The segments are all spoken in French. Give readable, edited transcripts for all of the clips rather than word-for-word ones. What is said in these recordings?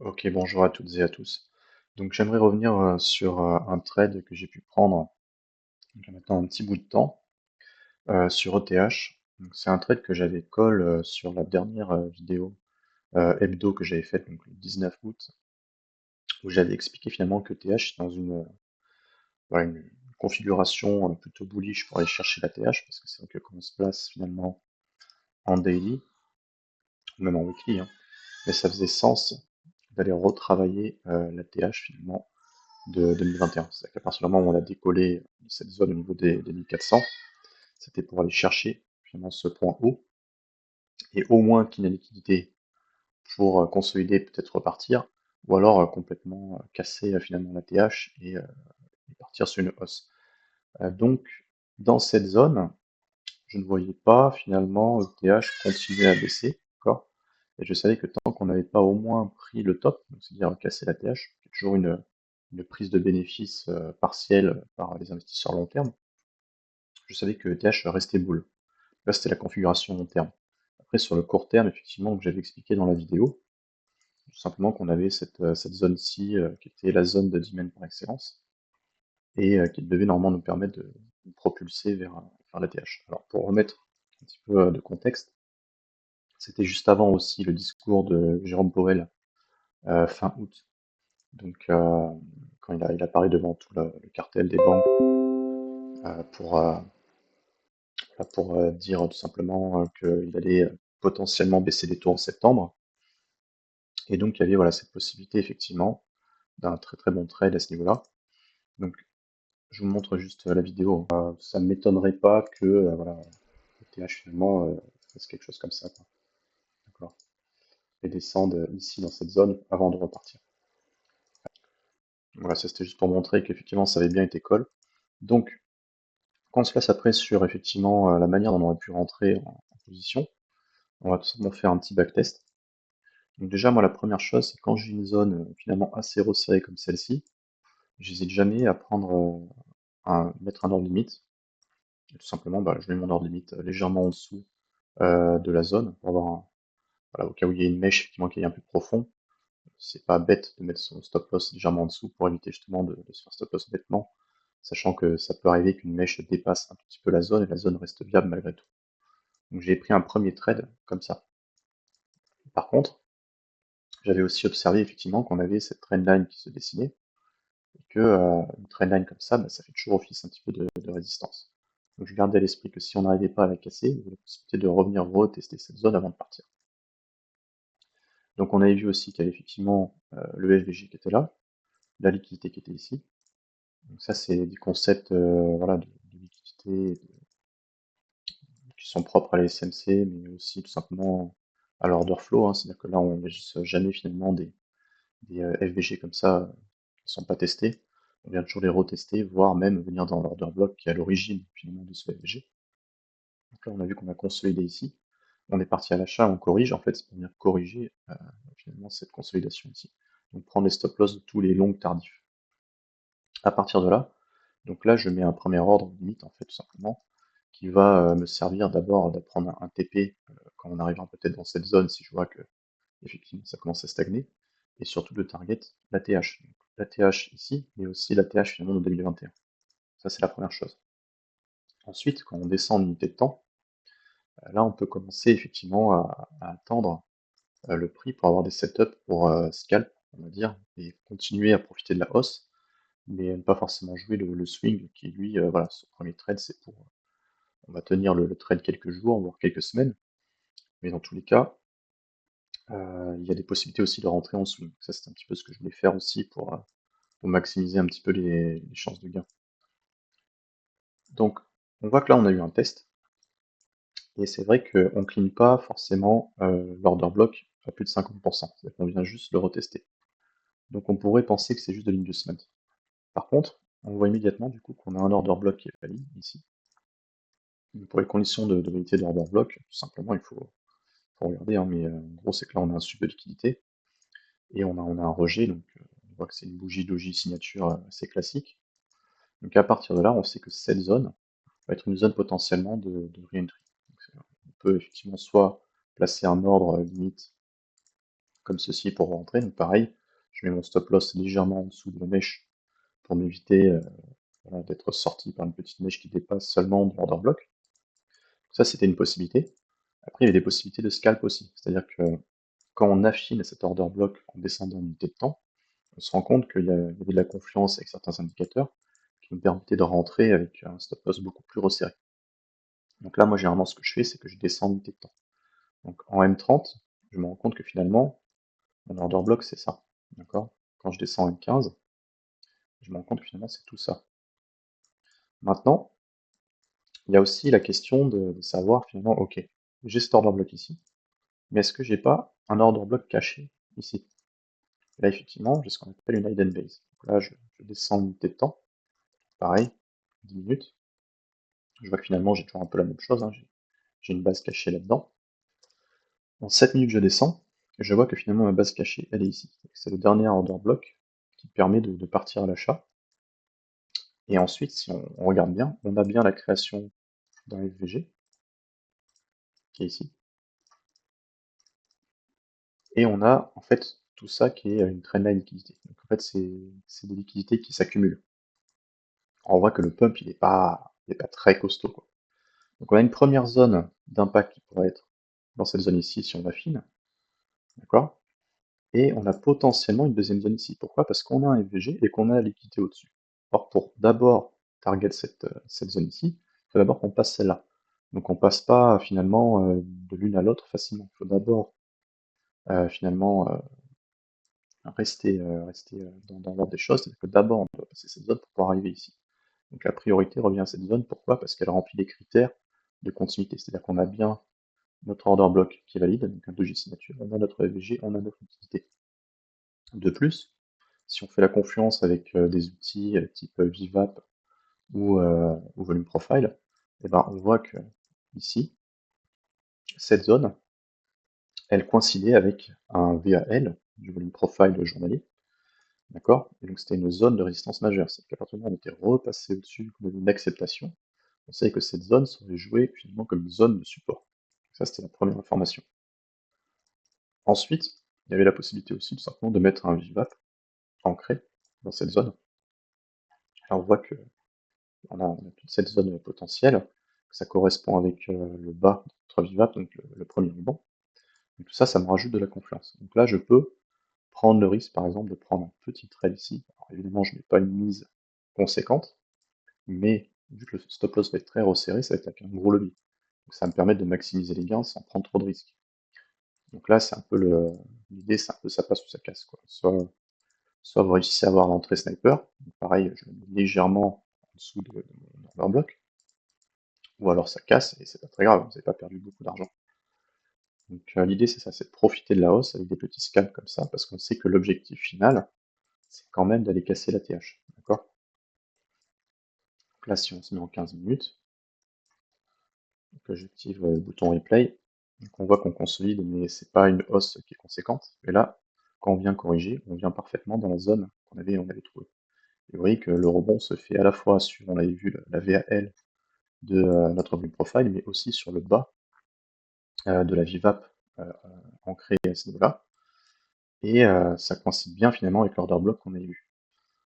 Ok, bonjour à toutes et à tous. Donc j'aimerais revenir sur un trade que j'ai pu prendre il y a maintenant un petit bout de temps sur ETH. Donc c'est un trade que j'avais call sur la dernière vidéo hebdo que j'avais faite donc le 19 août, où j'avais expliqué finalement que ETH est dans voilà, une configuration plutôt bullish pour aller chercher la TH, parce que c'est vrai que quand on se place finalement en daily, ou même en weekly, hein, mais ça faisait sens d'aller retravailler la TH finalement de 2021. C'est-à-dire qu'à partir du moment où on a décollé de cette zone au niveau des 1400, c'était pour aller chercher finalement ce point haut et au moins qu'il y ait une liquidité pour consolider, peut-être repartir, ou alors complètement casser finalement la TH et partir sur une hausse. Donc dans cette zone, je ne voyais pas finalement le TH continuer à baisser, d'accord. Et je savais que tant qu'on n'avait pas au moins pris le top, c'est-à-dire casser la TH, qui est toujours une prise de bénéfice partielle par les investisseurs long terme, je savais que ETH restait bull. Là, c'était la configuration long terme. Après, sur le court terme, effectivement, que j'avais expliqué dans la vidéo, tout simplement qu'on avait cette zone-ci qui était la zone de demand par excellence et qui devait normalement nous permettre de nous propulser vers la TH. Alors, pour remettre un petit peu de contexte, c'était juste avant aussi le discours de Jérôme Powell fin août. Donc, quand il a parlé devant tout le cartel des banques pour, dire tout simplement qu'il allait potentiellement baisser les taux en septembre. Et donc, il y avait voilà, cette possibilité effectivement d'un très très bon trade à ce niveau-là. Donc, je vous montre juste la vidéo. Ça ne m'étonnerait pas que voilà, le TH finalement fasse quelque chose comme ça, quoi. D'accord. Et descende ici dans cette zone avant de repartir. Voilà, ça c'était juste pour montrer qu'effectivement ça avait bien été call. Donc, quand on se place après sur effectivement la manière dont on aurait pu rentrer en position, on va tout simplement faire un petit backtest. Donc déjà, moi la première chose, c'est quand j'ai une zone finalement assez resserrée comme celle-ci, j'hésite jamais à prendre mettre un ordre limite. Et tout simplement, bah, je mets mon ordre limite légèrement en dessous de la zone pour avoir voilà, au cas où il y a une mèche effectivement qui est un peu profond. C'est pas bête de mettre son stop loss légèrement en dessous pour éviter justement de se faire stop loss bêtement, sachant que ça peut arriver qu'une mèche dépasse un tout petit peu la zone et la zone reste viable malgré tout. Donc j'ai pris un premier trade comme ça. Par contre, j'avais aussi observé effectivement qu'on avait cette trendline qui se dessinait, et que une trendline comme ça, bah, ça fait toujours office un petit peu de résistance. Donc je gardais à l'esprit que si on n'arrivait pas à la casser, il y avait la possibilité de revenir retester cette zone avant de partir. Donc on avait vu aussi qu'il y avait effectivement le FVG qui était là, la liquidité qui était ici. Donc ça c'est des concepts voilà, de liquidité qui sont propres à la SMC, mais aussi tout simplement à l'order flow, hein. C'est-à-dire que là on ne laisse jamais finalement des FVG comme ça qui ne sont pas testés. On vient toujours les retester, voire même venir dans l'order block qui est à l'origine finalement de ce FVG. Donc là, on a vu qu'on a consolidé ici. On est parti à l'achat, on corrige. En fait, c'est pour venir corriger finalement cette consolidation ici. Donc prendre les stop loss de tous les longs tardifs. À partir de là, donc là, je mets un premier ordre limite, en fait, tout simplement, qui va me servir d'abord d'apprendre un TP quand on arrivera peut-être dans cette zone, si je vois que effectivement ça commence à stagner, et surtout de target la TH. Donc, la TH ici, mais aussi la TH finalement de 2021. Ça, c'est la première chose. Ensuite, quand on descend en unité de temps, là, on peut commencer effectivement à attendre le prix pour avoir des setups pour scalp, on va dire, et continuer à profiter de la hausse, mais ne pas forcément jouer le swing qui, lui, voilà, ce premier trade, c'est pour, on va tenir le trade quelques jours, voire quelques semaines, mais dans tous les cas, il y a des possibilités aussi de rentrer en swing. Ça, c'est un petit peu ce que je voulais faire aussi pour maximiser un petit peu les chances de gain. Donc, on voit que là, on a eu un test, et c'est vrai qu'on ne clean pas forcément l'order block à plus de 50%, c'est-à-dire qu'on vient juste le retester. Donc on pourrait penser que c'est juste de l'investment. Par contre, on voit immédiatement du coup qu'on a un order block qui est valide ici. Pour les conditions de validité de l'order block, tout simplement, faut regarder, hein, mais en gros, c'est que là, on a un sub de liquidité et on a un rejet, donc on voit que c'est une bougie doji signature assez classique. Donc à partir de là, on sait que cette zone va être une zone potentiellement de re-entry. On peut effectivement soit placer un ordre limite comme ceci pour rentrer. Donc pareil, je mets mon stop loss légèrement en dessous de la mèche pour m'éviter voilà, d'être sorti par une petite mèche qui dépasse seulement mon order block. Ça, c'était une possibilité. Après, il y avait des possibilités de scalp aussi. C'est-à-dire que quand on affine cet order block en descendant en unité de temps, on se rend compte qu'il y avait de la confiance avec certains indicateurs qui nous permettaient de rentrer avec un stop loss beaucoup plus resserré. Donc là, moi, généralement, ce que je fais, c'est que je descends en unité de temps. Donc en M30, je me rends compte que finalement, mon order block, c'est ça. D'accord? Quand je descends en M15, je me rends compte que finalement, c'est tout ça. Maintenant, il y a aussi la question de savoir finalement, ok, j'ai cet order block ici, mais est-ce que j'ai pas un order block caché ici? Là, effectivement, j'ai ce qu'on appelle une hidden base. Donc là, je descends en unité de temps, pareil, 10 minutes. Je vois que finalement, j'ai toujours un peu la même chose, hein, j'ai une base cachée là-dedans. En 7 minutes, je descends, et je vois que finalement, ma base cachée, elle est ici. C'est le dernier order block qui permet de partir à l'achat. Et ensuite, si on regarde bien, on a bien la création d'un FVG, qui est ici. Et on a en fait tout ça qui est une trendline liquidité. Donc en fait, c'est des liquidités qui s'accumulent. On voit que le pump, il est pas très costaud, quoi. Donc on a une première zone d'impact qui pourrait être dans cette zone ici si on affine, d'accord? Et on a potentiellement une deuxième zone ici. Pourquoi? Parce qu'on a un FVG et qu'on a la liquidité au-dessus. Or, pour d'abord target cette zone ici, il faut d'abord qu'on passe celle-là. Donc on passe pas finalement de l'une à l'autre facilement. Il faut d'abord finalement rester dans l'ordre des choses, c'est-à-dire que d'abord on doit passer cette zone pour pouvoir arriver ici. Donc la priorité revient à cette zone, pourquoi? Parce qu'elle remplit les critères de continuité, c'est-à-dire qu'on a bien notre order block qui est valide, donc un doji signature, on a notre FVG, on a notre liquidité. De plus, si on fait la confiance avec des outils type VWAP ou Volume Profile, eh ben, on voit que ici, cette zone, elle coïncidait avec un VAL, du Volume Profile journalier, d'accord? Et donc c'était une zone de résistance majeure, c'est qu'à partir du moment où on était repassé au-dessus d'une acceptation, on savait que cette zone serait jouée finalement comme une zone de support. Ça, c'était la première information. Ensuite, il y avait la possibilité aussi tout simplement de mettre un VWAP ancré dans cette zone. Là, on voit que on a toute cette zone potentielle, que ça correspond avec le bas de notre VWAP, donc le premier ruban. Et tout ça, ça me rajoute de la confiance. Donc là, je peux prendre le risque, par exemple, de prendre un petit trade ici. Alors, évidemment, je n'ai pas une mise conséquente, mais vu que le stop loss va être très resserré, ça va être avec un gros levier. Donc ça va me permet de maximiser les gains sans prendre trop de risques. Donc là, c'est un peu l'idée, c'est un peu ça passe ou ça casse, quoi. Soit vous réussissez à avoir l'entrée sniper, donc pareil, je le mets légèrement en dessous de mon order block, ou alors ça casse et c'est pas très grave, vous n'avez pas perdu beaucoup d'argent. Donc l'idée c'est ça, c'est de profiter de la hausse avec des petits scalps comme ça, parce qu'on sait que l'objectif final, c'est quand même d'aller casser la TH, d'accord? Donc là, si on se met en 15 minutes, donc j'active le bouton replay, donc on voit qu'on consolide, mais c'est pas une hausse qui est conséquente. Et là, quand on vient corriger, on vient parfaitement dans la zone on avait trouvée. Et vous voyez que le rebond se fait à la fois sur, on avait vu la VAL de notre volume profile, mais aussi sur le bas de la VWAP ancrée à ce niveau-là. Et ça coïncide bien finalement avec l'order block qu'on avait vu.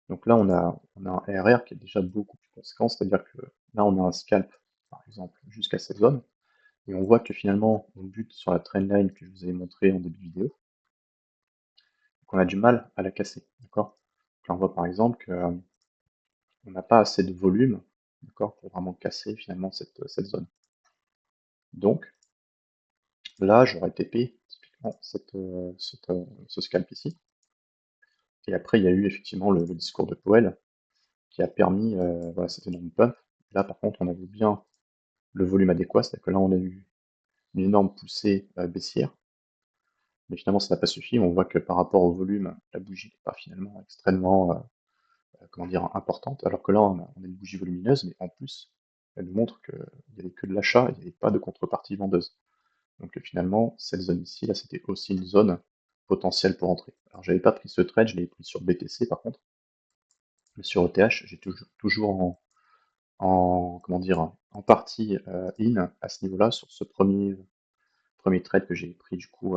Donc là, on a un RR qui est déjà beaucoup plus conséquent, c'est-à-dire que là, on a un scalp, par exemple, jusqu'à cette zone, et on voit que finalement, on bute sur la trendline que je vous avais montré en début de vidéo, qu'on a du mal à la casser, d'accord? Là, on voit par exemple qu'on n'a pas assez de volume, d'accord, pour vraiment casser finalement cette zone. Donc, là, j'aurais TP typiquement ce scalp ici. Et après, il y a eu effectivement le discours de Powell qui a permis voilà, cette énorme pump. Là, par contre, on avait bien le volume adéquat, c'est-à-dire que là, on a eu une énorme poussée baissière. Mais finalement, ça n'a pas suffi. On voit que par rapport au volume, la bougie n'est pas finalement extrêmement comment dire, importante. Alors que là, on a une bougie volumineuse, mais en plus, elle nous montre qu'il n'y avait que de l'achat, il n'y avait pas de contrepartie vendeuse. Donc finalement, cette zone ici, là, c'était aussi une zone potentielle pour entrer. Alors j'avais pas pris ce trade, je l'ai pris sur BTC par contre. Mais sur ETH, j'ai toujours comment dire, en partie in à ce niveau-là, sur ce premier trade que j'ai pris du coup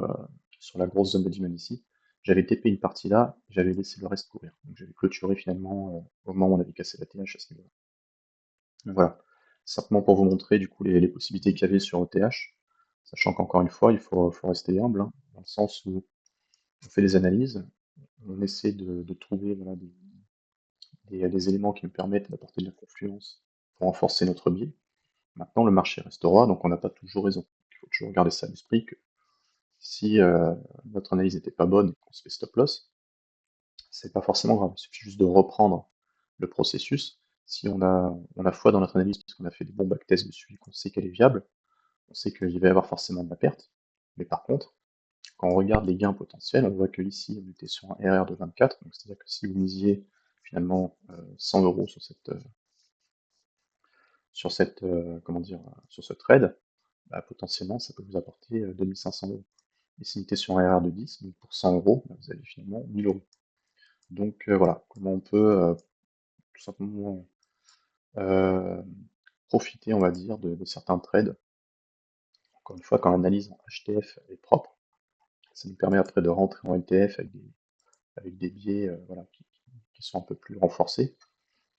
sur la grosse zone de demand ici, j'avais TP une partie là, et j'avais laissé le reste courir. Donc j'avais clôturé finalement au moment où on avait cassé la TH à ce niveau-là. Donc voilà, simplement pour vous montrer du coup les possibilités qu'il y avait sur ETH, sachant qu'encore une fois, faut rester humble, hein, dans le sens où on fait des analyses, on essaie de trouver voilà, des éléments qui nous permettent d'apporter de la confluence pour renforcer notre biais. Maintenant, le marché reste roi, donc on n'a pas toujours raison. Il faut toujours garder ça à l'esprit que si notre analyse n'était pas bonne et qu'on se fait stop loss, c'est pas forcément grave. Il suffit juste de reprendre le processus. Si on a foi dans notre analyse parce qu'on a fait des bons backtests dessus et qu'on sait qu'elle est viable, on sait qu'il va y avoir forcément de la perte. Mais par contre, quand on regarde les gains potentiels, on voit que ici, on était sur un RR de 24, donc c'est-à-dire que si vous misiez finalement 100 euros comment dire, sur ce trade, bah, potentiellement, ça peut vous apporter 2500 euros. Et si vous était sur un RR de 10, donc pour 100 euros, bah, vous avez finalement 1000 euros. Donc voilà, comment on peut tout simplement euh, profiter, on va dire, de certains trades. Encore une fois, quand l'analyse en HTF est propre, ça nous permet après de rentrer en ETF avec des biais voilà, qui sont un peu plus renforcés.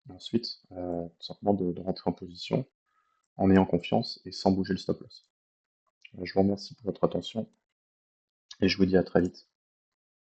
Et ensuite, tout simplement de rentrer en position en ayant confiance et sans bouger le stop loss. Je vous remercie pour votre attention et je vous dis à très vite.